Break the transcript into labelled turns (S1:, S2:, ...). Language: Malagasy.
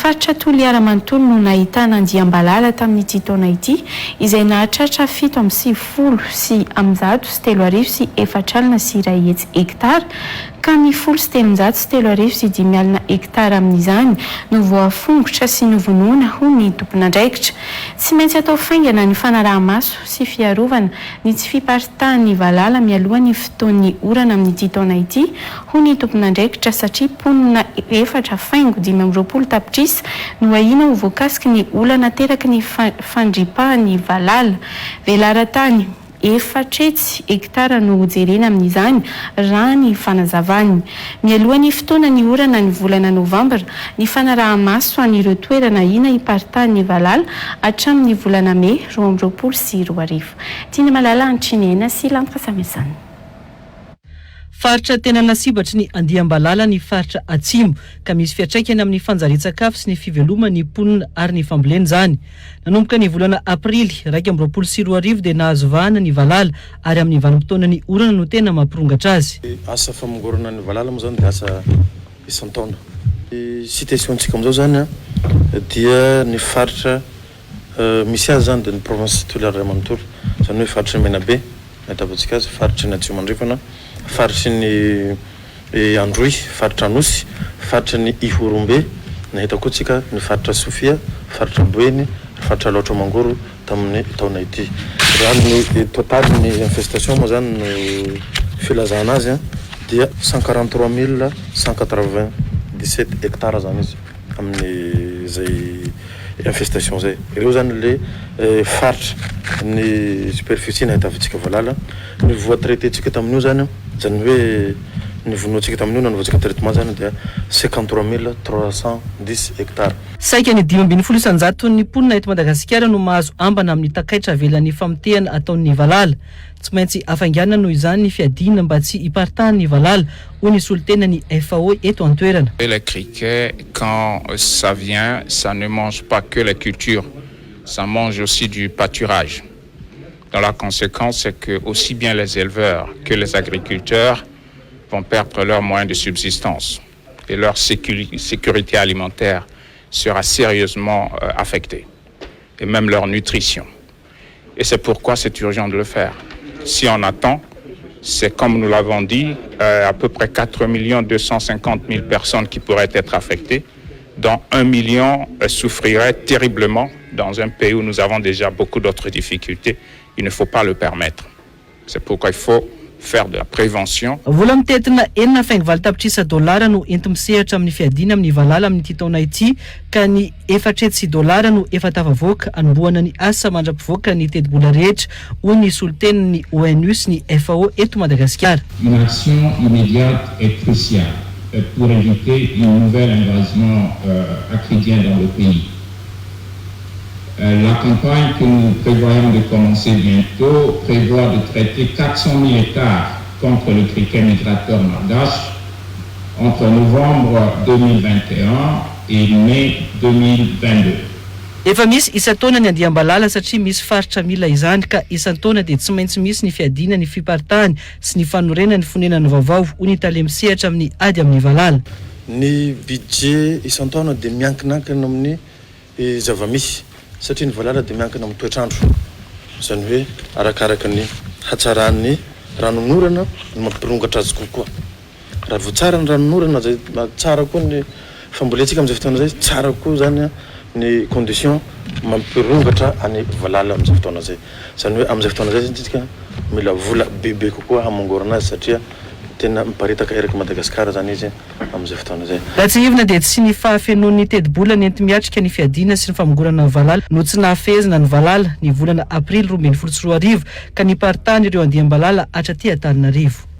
S1: faritra Toliara-manontolo no nahitana andiam-balala tamin'ity taona ity izay nahatratra 7.50 sy 3 sy 4 alina sy 2 hetsy hektara ka ny 7 sy 3 sy 5 alina hektara amin'izany no voafongotra sy novonoina ho ny tompon'andraikitra. Tsy maintsy atao faingana ny fanaraha-maso sy fiarovana ny tsy fiparitahan'ny valala mialoha ny fotoan'ny orana amin'ity taona ity ho ny tompon'andraikitra satria ponina 4 faingo 5 tapitrisa no ahina ho voakasiky ny olana teraky ny fandripahan'ny valala. Velaran-tany 4 hektara no jerena amin'izany raha ny fanazavany. Mialohan'ny fotoanany orana ny volana Novambra, ny fanaraha-maso an'ireo toerana ahina hiparitahan'ny valala hatramin'ny volana May 2024. Tiana malala antsinena sy lanitra samiasana.
S2: Faritra tena nasibatry ny andiam-balala ny faritra atsimo ka misy fiatraikany amin'ny fanjarian-tsakafo sy ny fivelomana ny mponina ary ny fambolena izany. Nanomboka ny volana Aprily 2024 dia nahazo vahana ny valala ary amin'ny vanim-potoana ny orana no tena mampirongatra azy.
S3: Asa famongorana ny valala moa zany dia asa isan-taona. Situationtsika amin'izao zany dia ny faritra misy azy zany dia ny province Toliara-Manontolo, zany hoe faritra Menabe, ahitavantsika azy, faritra ny Atsimondraifana, faritra ny Androy, faritra Anosy, faritra ny Ihorombe, nahita koa tsika ny faritra Sofia, faritra Boeny, faritra Laotra Mangoro tamin'ny taona ity. Raha ny total ny infestation moa zany no filazana azy dia 143 197 hectares zany izy amin'ny zay infestation zay. Ireo zany le faritra ny superficie nahitavantsika valala, ny voatraité-tsika tamin'io zany hoe ny vonoantsika tamin'io nanaovantsika traitement zany dia 53 310 hectares.
S2: Saika ny 5.0 isanjato ny mponina eto Madagasikara no mahazo ambana amin'ny takaitra avelan'ny famotehana ataon'ny valala. Tsy maintsy afainganana noho izany ny fiadina mba tsy hiparitahan'ny valala hoy ny solitenany FAO eto an-toerana.
S4: Les criquets, quand ça vient, ça ne mange pas que la culture, ça mange aussi du pâturage. Dans la conséquence, c'est que aussi bien les éleveurs que les agriculteurs vont perdre leurs moyens de subsistance et leur sécurité alimentaire sera sérieusement affectée, et même leur nutrition. Et c'est pourquoi c'est urgent de le faire. Si on attend, c'est comme nous l'avons dit, à peu près 4 250 000 personnes qui pourraient être affectées, dont 1 million souffriraient terriblement dans un pays où nous avons déjà beaucoup d'autres difficultés. Il ne faut pas le permettre. C'est pourquoi il faut faire de la prévention.
S2: Vola mitetina enina faingovalo tapitrisa dolara no ento misehatra amin'ny fiadina amin'ny valala amin'ny taona ity ka ny 4 dolara no efa tafavoaka anombohana ny asa mandra-pivoaka ny teti-bola rehetra hoy ny soliten'ny ONU sy ny FAO eto Madagasikara.
S5: Une action immédiate est cruciale pour éviter une nouvelle invasion acridienne dans le pays. La campagne que nous prévoyons de commencer bientôt prévoit de traiter 400 000 hectares contre le criquet migrateur malgache entre novembre 2021 et mai 2022.
S2: Efa misy isan-taona ny andiam-balala satria misy faritra mila izany ka isan-taona dia tsy maintsy misy ny fiadina ny fiparitahany sy ny fanorenany fonenany vaovao hoy ny tale misehatra amin'ny ady amin'ny valala.
S3: Ny budget isan-taona dia miankinakina amin'ny zava-misy satria ny valala dia miankina amin'ny toetrandro, izany hoe arakaraka ny hatsaran'ny ranonorana no mampirongatra azy kokoa. Raha vao tsara ny ranonorana zay tsara koa ny fambolentsika amin'izay fotoana zay, tsara koa zany ny condition mampirongatra any valala amin'izay fotoana zay. Izany hoe amin'izay fotoana zay tsika mila vola bebe kokoa hamongorana azy satria tena miparitaka eraky Madagasikara zany izy amin'izay fotoana zay.
S2: Raha tsy ivona dia tsy ny fahafenoan'ny tedi-bola nenti miatrika ny fiadina sy ny famongorana ny valala no tsy nahafehezana ny valala ny volana Aprily 2024 ka niparitahany ireo andiam-balala hatraty Antananarivo.